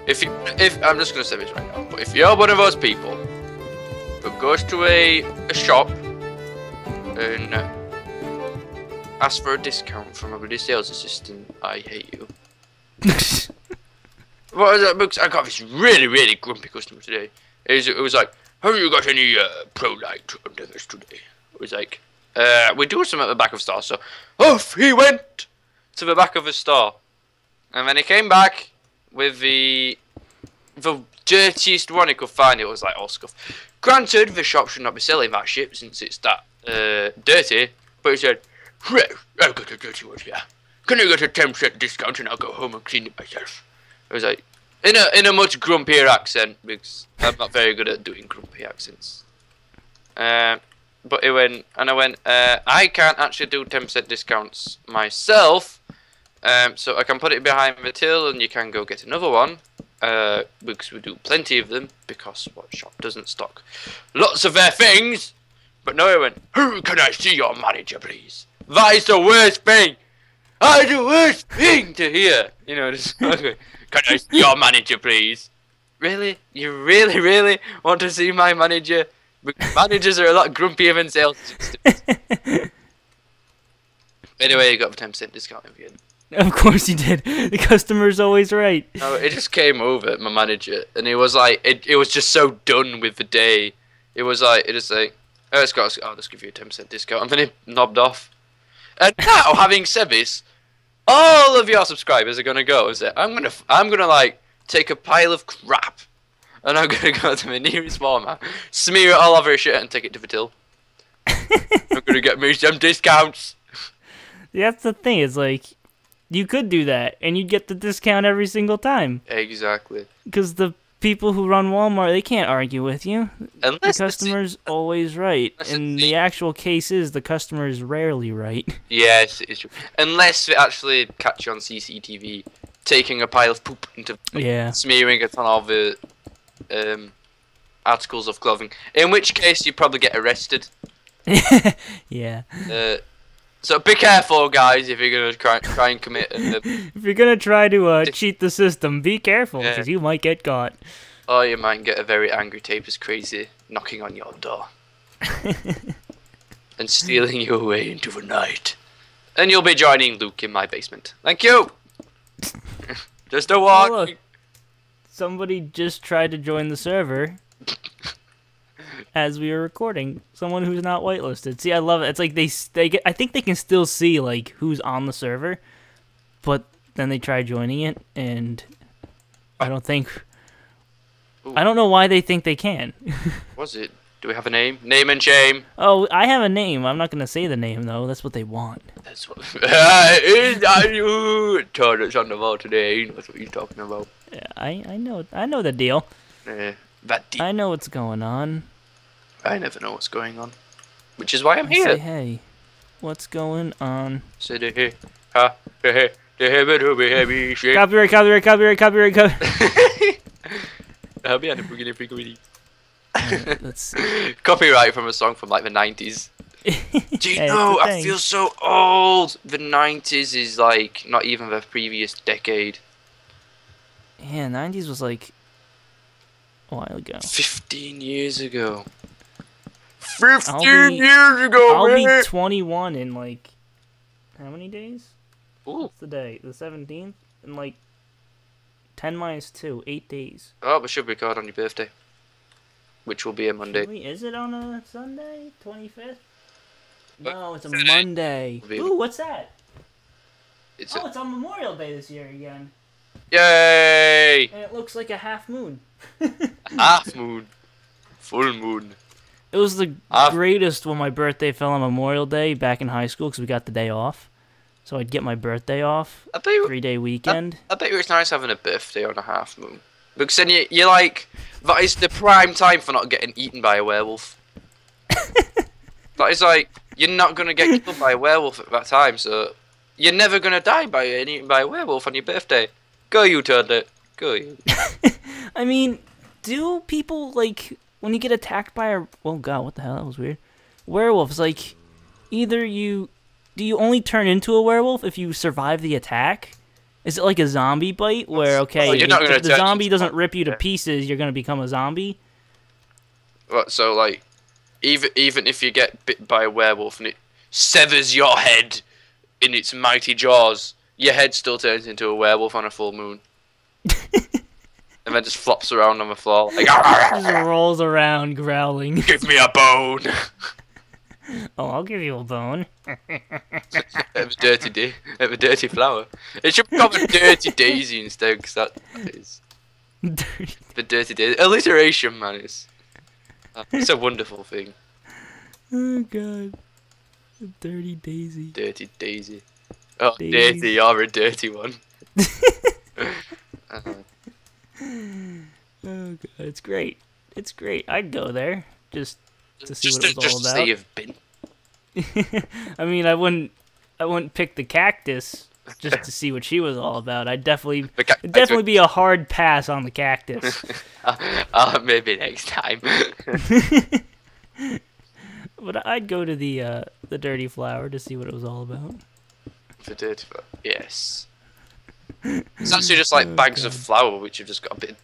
if I'm just gonna say this right now, but if you're one of those people who goes to a shop and asks for a discount from a bloody sales assistant, I hate you. What is that? Because I got this really grumpy customer today. It was like, have you got any Pro Light under this today? It was like, we're doing something at the back of the store, so off he went to the back of the store. And then he came back with the dirtiest one he could find. It was like all scuffed. Granted, the shop should not be selling that shit since it's that dirty, but he said, "Well, I've got a dirty one here. Can I get a 10% discount and I'll go home and clean it myself?" I was like, in a much grumpier accent, because I'm not very good at doing grumpy accents. But he went, and I went, I can't actually do 10% discounts myself, so I can put it behind the till and you can go get another one, because we do plenty of them, because what shop doesn't stock lots of their things? But no, he went, "Who can I see your manager, please?" That is the worst thing! That is the worst thing to hear! You know, just, okay. "Can I see your manager, please?" Really? You really want to see my manager? Managers are a lot grumpier than sales assistants. Anyway, you got a 10% discount in the end. Of course you did. The customer's always right. No, it just came over, my manager, and it was like, it was just so done with the day. It was like, oh, I'll just give you a 10% discount, and then he knobbed off. And now, having said this, all of your subscribers are gonna go and say, I'm gonna like take a pile of crap, and I'm gonna go to my nearest Walmart, smear it all over a shirt, and take it to the till. I'm gonna get me some discounts. That's the thing. It's like, you could do that, and you'd get the discount every single time. Exactly. Because the people who run Walmart, they can't argue with you. Unless the customer's always right. And the actual case is the customer is rarely right. Yes, it is true. Unless they actually catch you on CCTV taking a pile of poop into smearing it on all the articles of clothing. In which case, you probably get arrested. Yeah. So be careful, guys, if you're gonna try and commit. If you're gonna try to cheat the system, be careful, because you might get caught. Or you might get a very angry Tapers Crazy knocking on your door and stealing you away into the night. And you'll be joining Luke in my basement. Thank you. Just a walk. Oh, look. Somebody just tried to join the server as we were recording. Someone who's not whitelisted. See, I love it. It's like they get. I think they can still see like who's on the server, but then they try joining it, and I don't think. Ooh. I don't know why they think they can. Was it? Do we have a name? Name and shame. Oh, I have a name. I'm not gonna say the name though. That's what they want. That's what. Is that you? Toilets on the wall today. That's what you're talking about. Yeah, I know. I know the deal. That deal. I know what's going on. I never know what's going on, which is why I'm here. Say, hey, what's going on? Say hey, ha, hey, hey, Copyright. I'll be at the beginning of the Let's see. Copyright from a song from like the 90s. Do you know? I feel so old. The 90s is like not even the previous decade. Yeah, 90s was like a while ago. 15 years ago. 15 years ago, I'll man. be 21 in like how many days? Ooh. What's the day? The 17th? In like 10 minus 2, 8 days. Oh, we should record on your birthday, which will be a Monday. Is it on a Sunday? 25th? No, it's a Monday. Ooh, what's that? It's on Memorial Day this year again. Yay! And it looks like a half moon. Half moon. Full moon. It was the greatest when my birthday fell on Memorial Day back in high school because we got the day off. So I'd get my birthday off. 3-day weekend. I bet you it's nice having a birthday on a half moon. Because then you're like, that is the prime time for not getting eaten by a werewolf. That is like, you're not going to get killed by a werewolf at that time, so you're never going to die by being eaten by a werewolf on your birthday. Go you, Turlet. Go you. I mean, do people, like, when you get attacked by a... Oh, God, what the hell? That was weird. Werewolves, like, either you... Do you only turn into a werewolf if you survive the attack? Is it like a zombie bite where okay, you're not gonna if the turn zombie into doesn't one, rip you to yeah. pieces, you're gonna become a zombie? What, so like, even if you get bit by a werewolf and it severs your head in its mighty jaws, your head still turns into a werewolf on a full moon, and then just flops around on the floor like. Just rolls around growling. Give me a bone. Oh, I'll give you a bone. Have a dirty flower. It should be called a dirty daisy instead, because that is Dirty. the dirty daisy. Alliteration, man, it's a wonderful thing. Oh god. A dirty daisy. Dirty daisy. Oh, Daisy. dirty, you're a dirty one. Oh god, it's great. It's great. I'd go there just to see what it was all just about. say you've been. I mean, I wouldn't pick the cactus just to see what she was all about. It'd definitely be a hard pass on the cactus. Maybe next time. But I'd go to the dirty flower to see what it was all about. The dirty flower. Yes. It's actually just like bags of flour which have just got a bit.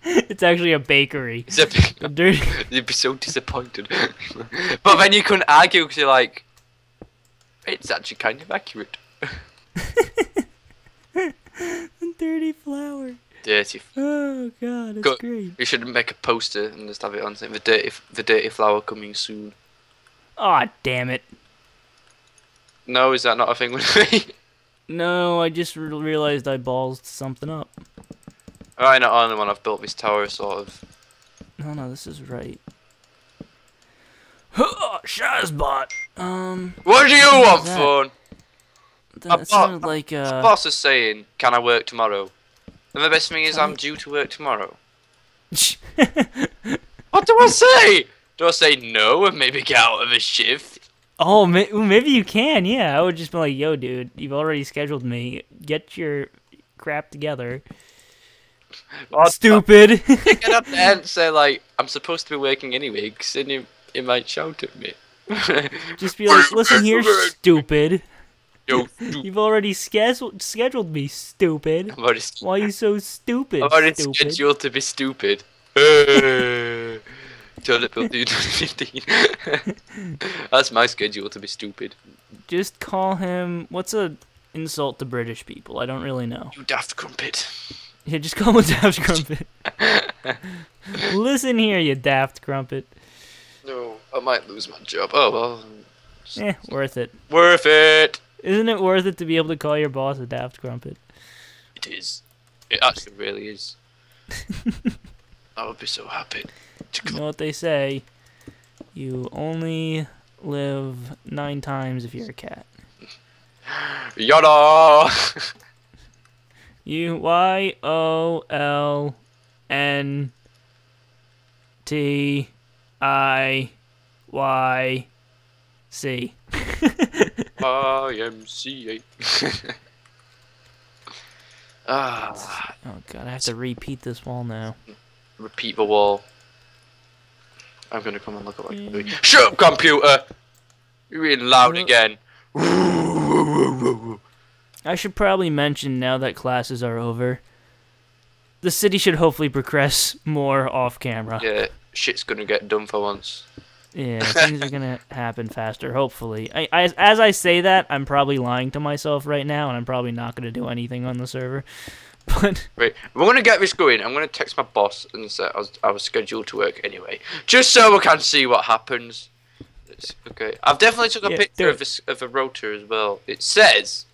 It's actually a bakery. It's a bit. A dirty. You'd be so disappointed. But then you couldn't argue because you're like, it's actually kind of accurate. Dirty flower. Dirty. Oh god, it's great. You should make a poster and just have it on saying the dirty flower coming soon. Aw, damn it. No, is that not a thing with me? No, I just realized I ballsed something up. Alright, not only when I've built this tower, sort of. No, this is right. Shazbot. What do you want, that? phone? That sounded like My boss is saying, can I work tomorrow? And the best thing is, I'm due to work tomorrow. What do I say? Do I say no and maybe get out of a shift? Oh, maybe you can. Yeah, I would just be like, "Yo, dude, you've already scheduled me. Get your crap together." Stupid. Get up there and say like, I'm supposed to be working anyway, because then you might shout at me. Just be like, "Listen here, stupid. Yo, You've already scheduled me, stupid. Why are you so stupid? I'm already stupid? scheduled to be stupid. Toilet Bill 2015. That's my schedule to be stupid. Just call him. What's a insult to British people? I don't really know. You daft crumpet. Yeah, just call him a daft crumpet. Listen here, you daft crumpet. No, I might lose my job. Oh well. Worth it. Worth it. Isn't it worth it to be able to call your boss a daft crumpet? It is. It actually really is. I would be so happy. You know what they say? You only live 9 times if you're a cat. Yada. YOLNTIYC. YMCA. Ah. Oh god, I have to repeat this wall now. Repeat the wall. I'm gonna come and look at my computer. Shut up, computer! You're being loud again. I should probably mention now that classes are over, the city should hopefully progress more off camera. Yeah, shit's gonna get done for once. Yeah, things are gonna happen faster, hopefully. As I say that, I'm probably lying to myself right now, and I'm probably not gonna do anything on the server. But right, we're gonna get this going. I'm gonna text my boss and say I was scheduled to work anyway, just so we can see what happens. Okay, I've definitely took a picture of a rotor as well. It says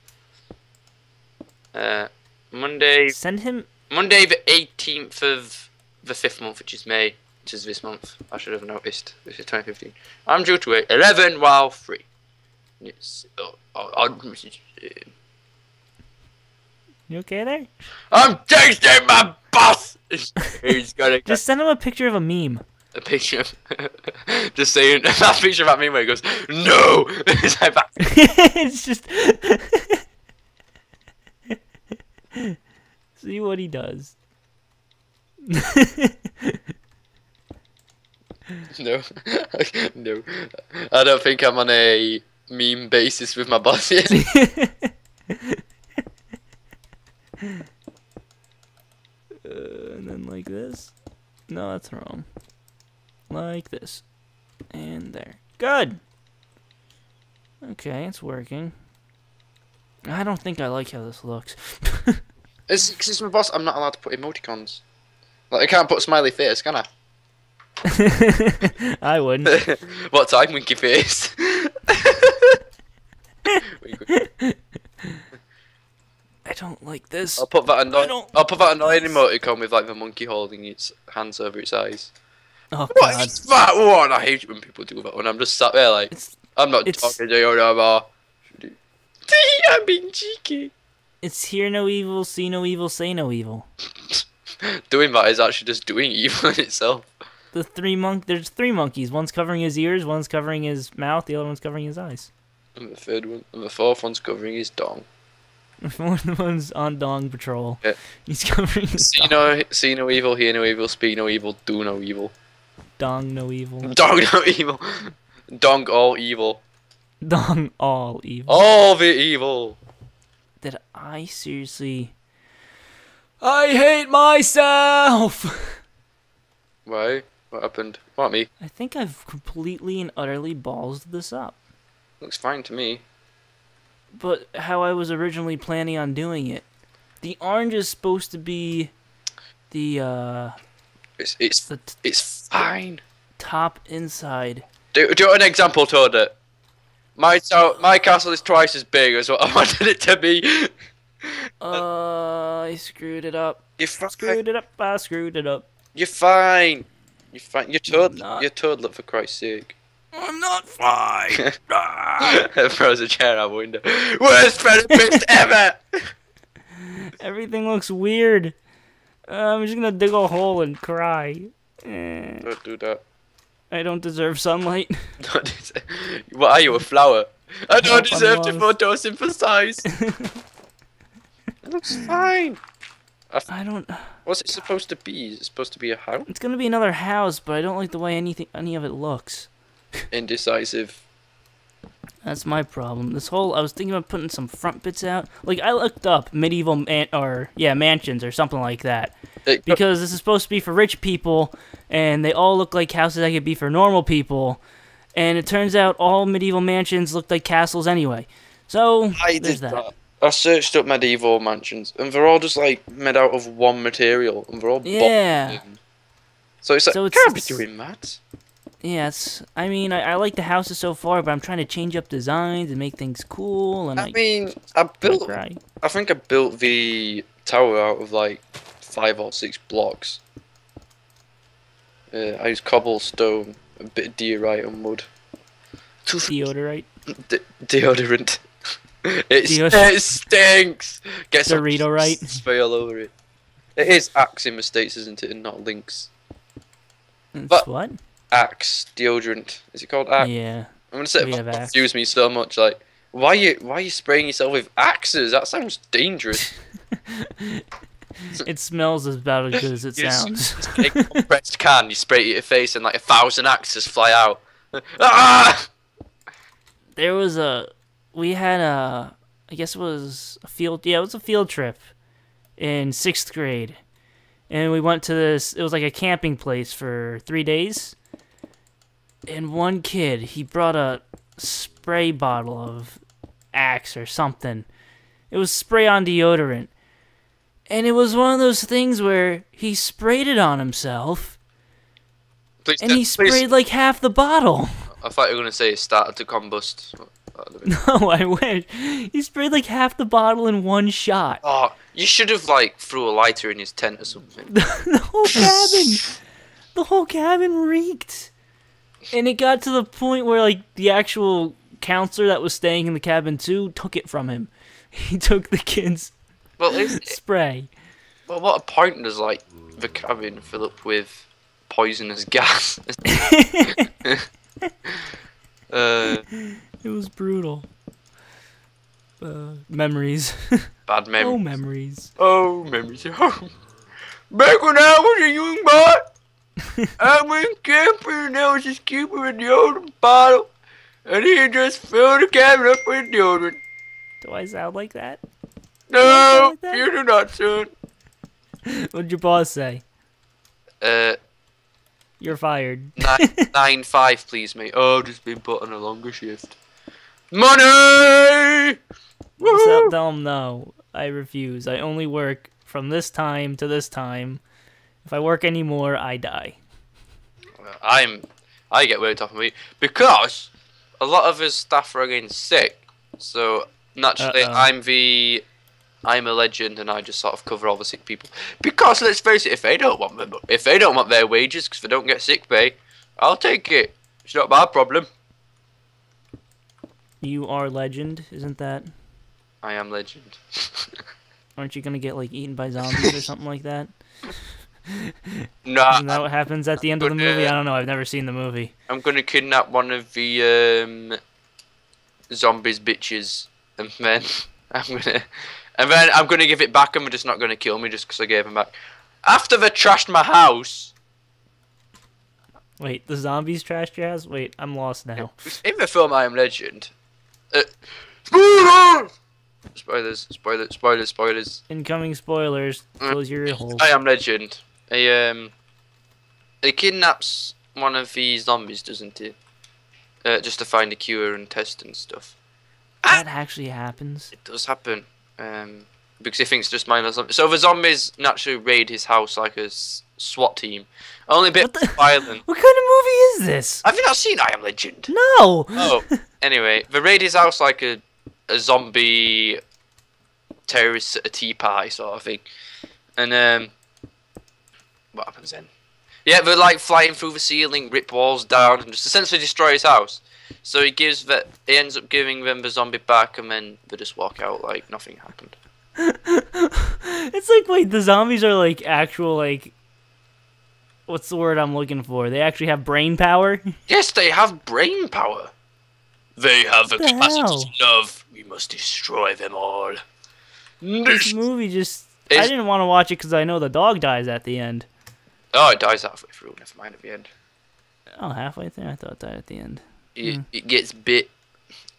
Monday. Send him Monday the 18th of the 5th month, which is May, which is this month. I should have noticed. This is 2015. I'm due to work 11 while free. It's, You okay there? I'm texting my boss. He's gonna just send him a picture of a meme. A picture of just saying that picture about me where he goes, no. It's like that. It's just see what he does. No, no. I don't think I'm on a meme basis with my boss yet. And then like this. No, that's wrong. Like this. And there. Good! Okay, it's working. I don't think I like how this looks. It's my boss. I'm not allowed to put emoticons. Like I can't put smiley face, can I? I wouldn't. What time, winky face? I don't like this. I'll put that annoying. don't I'll put that annoying like emoticon with like the monkey holding its hands over its eyes. Oh What god. is that one? I hate it when people do that. When I'm just sat there like I'm not talking to you no more. I'm being cheeky. It's hear no evil, see no evil, say no evil. Doing that is actually just doing evil in itself. There's three monkeys. One's covering his ears, one's covering his mouth, the other one's covering his eyes. And the third one, and the fourth one's covering his dong. The one's on dong patrol. Yeah. He's covering his dong. See no evil, hear no evil, speak no evil, do no evil. Dong no evil. Dong no evil. Dong all evil. Dong all evil. All the evil. Did I seriously... I hate myself! Why? What happened? What me? I think I've completely and utterly ballsed this up. Looks fine to me. But how I was originally planning on doing it. The orange is supposed to be the It's fine. top inside. Do an example, Toad. My castle is twice as big as what I wanted it to be. I screwed it up. You're fine. I screwed it up. You're fine. You're fine. Not. You're toadlet for Christ's sake. I'm not fine. Throws a chair out the window. Worst therapist ever. Everything looks weird. I'm just gonna dig a hole and cry. Don't do that. I don't deserve sunlight. What are you, a flower? I don't Nope, deserve to I'm photosynthesize. It looks fine. I don't. What's it supposed to be? Is it supposed to be a house? It's gonna be another house, but I don't like the way any of it looks. Indecisive. That's my problem. I was thinking about putting some front bits out. Like I looked up medieval mansions or something like that. Because this is supposed to be for rich people, and they all look like houses that could be for normal people. And it turns out all medieval mansions look like castles anyway. So there's that. I searched up medieval mansions, and they're all just like made out of one material, and they're all yeah. boxed in. So it's like, So can't be doing that. Yeah, I mean, I like the houses so far, but I'm trying to change up designs and make things cool. And I think I built the tower out of like 5 or 6 blocks. I used cobblestone, a bit of diorite and wood. Deodorite. Deodorant. It stinks. Get some Dorito-rite. spray all over it. It is Axe in the States, isn't it, and not Lynx. But what? Axe deodorant. Is it called Axe? Yeah. I'm gonna say We have it Axe. confused me so much. Like, why are you spraying yourself with axes? That sounds dangerous. It smells about as good as it sounds. You take a compressed can, you spray it at your face, and like 1,000 axes fly out. Ah! We had I guess it was a field. Yeah, it was a field trip in 6th grade, and we went to this. It was like a camping place for 3 days. And one kid, he brought a spray bottle of Axe or something. It was spray on deodorant. And it was one of those things where he sprayed it on himself, and he sprayed like half the bottle. I thought you were gonna say it started to combust. No, I wish. He sprayed like half the bottle in one shot. Oh, you should have like threw a lighter in his tent or something. The whole cabin reeked. And it got to the point where like the actual counselor that was staying in the cabin too took it from him. He took the kid's spray. Well, what a point does like the cabin fill up with poisonous gas? It was brutal. Memories. Bad memories. Oh, memories. Oh, memories. Back when I was a young boy, I went camping and I was just keeping a deodorant bottle, and he just filled the cabin up with deodorant. Do I sound like that? No, like that? you do not, son. What'd your boss say? 9 You're fired. 9-5, please, mate. Oh, I've just been put on a longer shift. Money. So Woo! tell him no. I refuse. I only work from this time to this time. If I work any more, I die. I get worked off of me because a lot of his staff are getting sick. So naturally, Uh-oh. I'm a legend, and I just sort of cover all the sick people. Because let's face it, if they don't want their wages because they don't get sick pay, I'll take it. It's not my problem. You are legend, isn't that? I am legend. Aren't you gonna get like eaten by zombies or something like that? Nah, Isn't that what happens at the end of the movie? I don't know. I've never seen the movie. I'm gonna kidnap one of the zombies bitches, and then I'm gonna give it back, and they're just not gonna kill me just because I gave them back. After they trashed my house. Wait, the zombies trashed your house? Wait, I'm lost now. In the film I Am Legend. Spoilers. Incoming spoilers. Close your ear holes. I Am Legend. He kidnaps one of these zombies, doesn't he? Just to find a cure and test and stuff. That actually happens. It does happen. Because he thinks just mindless zombies. So the zombies naturally raid his house like a SWAT team. Only a bit violent. What kind of movie is this? Have you not seen I Am Legend? No! Oh, anyway, they raid his house like a zombie terrorist at a tea party sort of thing. And what happens then? Yeah, they're like flying through the ceiling, rip walls down, and just essentially destroy his house. So he ends up giving them the zombie back, and then they just walk out like nothing happened. It's like, wait, the zombies are like actual, like, what's the word I'm looking for? They actually have brain power? Yes, they have brain power. They have the capacity to love. We must destroy them all. This movie just... I didn't want to watch it because I know the dog dies at the end. Oh, it dies halfway through. Never mind at the end. Oh, halfway through? I thought it died at the end. It gets bit.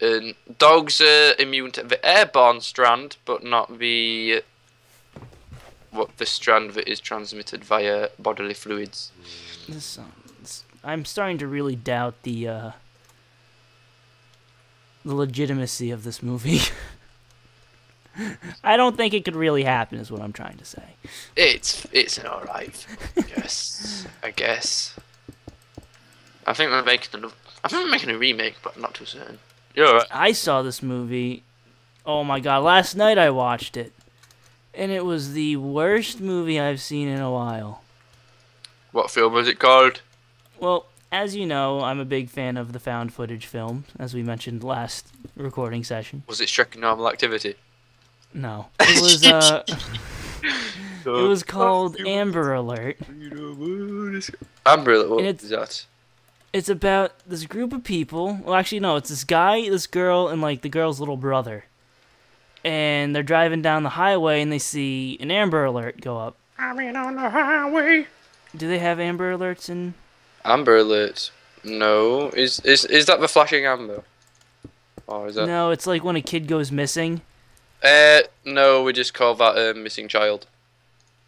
And dogs are immune to the airborne strand, but not the strand that is transmitted via bodily fluids. I'm starting to really doubt the legitimacy of this movie. I don't think it could really happen, is what I'm trying to say. It's an alright. I guess. I think they're making a remake, but I'm not too certain. You're alright. I saw this movie. Oh my god! Last night I watched it, and it was the worst movie I've seen in a while. What film was it called? Well, as you know, I'm a big fan of the found footage film, as we mentioned last recording session. Was it Shrek Normal Activity? No, it was it was called Amber Alert. Amber Alert. What is that? It's about this group of people. Well, actually, no, it's this guy, this girl, and like the girl's little brother. And they're driving down the highway, and they see an Amber Alert go up. I'm in on the highway. Do they have Amber Alerts in? Amber Alert. No. Is that the flashing amber? Or is that? No, it's like when a kid goes missing. No, we just call that a missing child.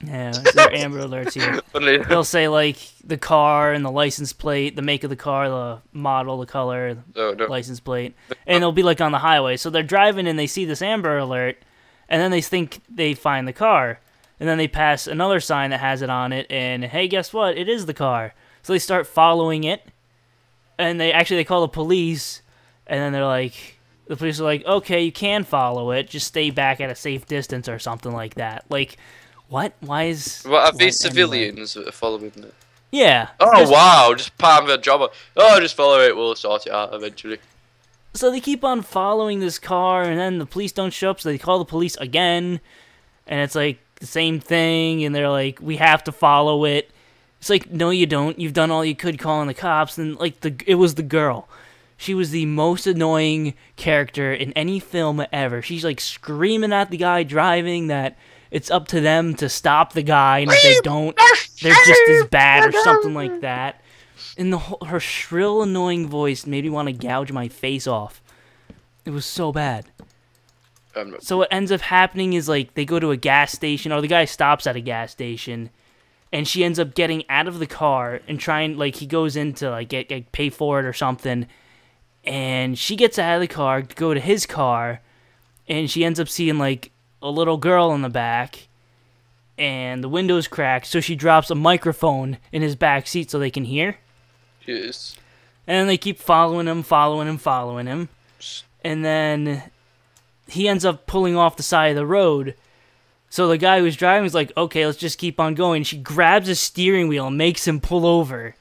Yeah, there are Amber Alerts here. They'll say like the car and the license plate, the make of the car, the model, the color, license plate, and they'll be like on the highway. So they're driving and they see this Amber Alert, and then they think they find the car, and then they pass another sign that has it on it, and hey, guess what? It is the car. So they start following it, and they call the police, and then they're like, the police are like, okay, you can follow it, just stay back at a safe distance or something like that. Like, what? Why is... What, are these civilians that are following it? Yeah. Oh, wow, just palm their job. Oh, just follow it, we'll sort it out eventually. So they keep on following this car, and then the police don't show up, so they call the police again, and it's like the same thing, and they're like, we have to follow it. It's like, no, you don't. You've done all you could calling the cops, and like it was the girl. She was the most annoying character in any film ever. She's like screaming at the guy driving that it's up to them to stop the guy, and if they don't, they're just as bad or something like that. And her shrill, annoying voice made me want to gouge my face off. It was so bad. I'm not. So what ends up happening is like they go to a gas station, or the guy stops at a gas station, and she ends up getting out of the car and trying, like, he goes in to like get pay for it or something, and she gets out of the car to go to his car, and she ends up seeing like a little girl in the back, and the window's cracked, so she drops a microphone in his back seat so they can hear. Yes. And they keep following him, and then he ends up pulling off the side of the road. So the guy who's driving is like, okay, let's just keep on going. She grabs his steering wheel and makes him pull over.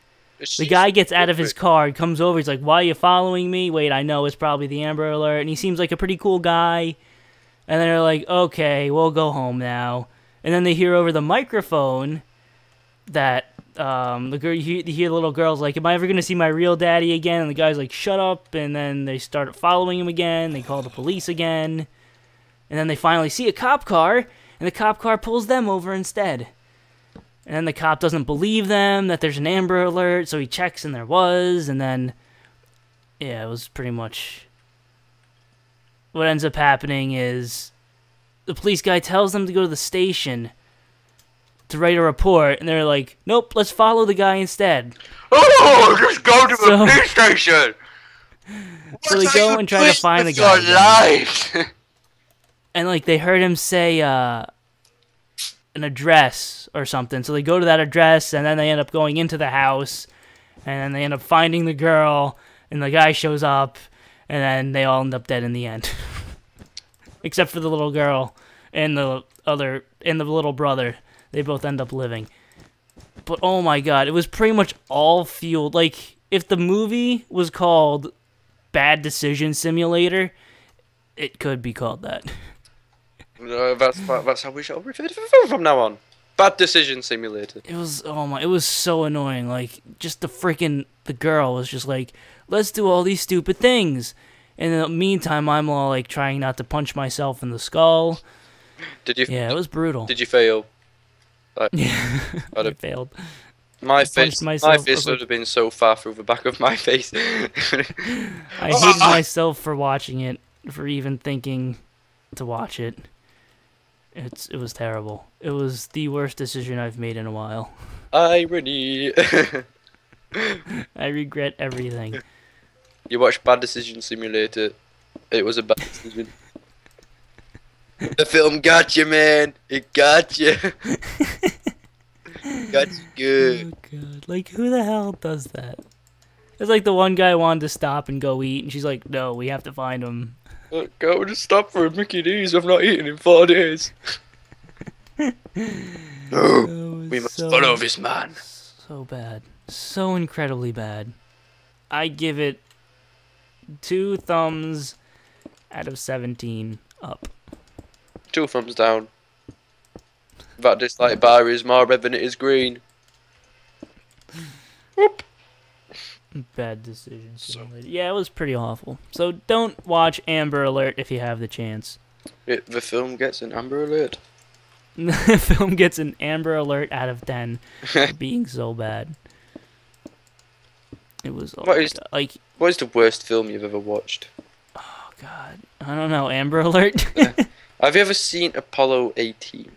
The guy gets out of his car, comes over, he's like, why are you following me? Wait, I know, it's probably the Amber Alert. And he seems like a pretty cool guy. And then they're like, okay, we'll go home now. And then they hear over the microphone that the girl, you hear the little girl's like, am I ever going to see my real daddy again? And the guy's like, shut up. And then they start following him again. They call the police again. And then they finally see a cop car, and the cop car pulls them over instead. And then the cop doesn't believe them that there's an Amber Alert, so he checks and there was. And then, yeah, it was pretty much... What ends up happening is the police guy tells them to go to the station to write a report, and they're like, nope, let's follow the guy instead. Oh, just go to the police station! So they go and try to find the guy again. And, like, they heard him say an address or something. So they go to that address, and then they end up going into the house, and then they end up finding the girl, and the guy shows up, and then they all end up dead in the end. Except for the little girl and the little brother. They both end up living. But, oh my god, it was pretty much all fueled. Like, if the movie was called Bad Decision Simulator, it could be called that. That's how we shall refer to the film from now on. Bad Decision Simulator. It was, oh my, it was so annoying. Like, just the girl was just like, let's do all these stupid things. And in the meantime, I'm all like trying not to punch myself in the skull. Did you? Yeah, it was brutal. Did you fail? Yeah, I failed. My face would have been so far through the back of my face. I hated myself for watching it, for even thinking to watch it. It was terrible. It was the worst decision I've made in a while. Irony. I regret everything. You watched Bad Decision Simulator. It was a bad decision. The film got you, man. It got you. Got you good. Oh god! Like, who the hell does that? It's like the one guy wanted to stop and go eat, and she's like, "No, we have to find him." Go to stop for a Mickey D's. I've not eaten in 4 days. No, we must follow this man. So bad, so incredibly bad. I give it 2 thumbs out of 17 up. 2 thumbs down. That dislike bar is more red than it is green. Whoop. Bad decision. Yeah, it was pretty awful. So don't watch Amber Alert if you have the chance. The film gets an Amber Alert. The film gets an Amber Alert out of 10 for being so bad. It was what is the worst film you've ever watched? Oh god, I don't know. Amber Alert. Have you ever seen Apollo 18?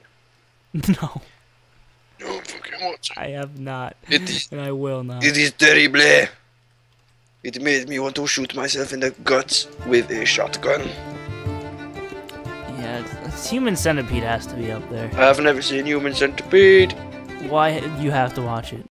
No. No fucking watch. I have not, and I will not. It is terrible. It made me want to shoot myself in the guts with a shotgun. Yeah, Human Centipede has to be up there. I have never seen Human Centipede. Why you have to watch it?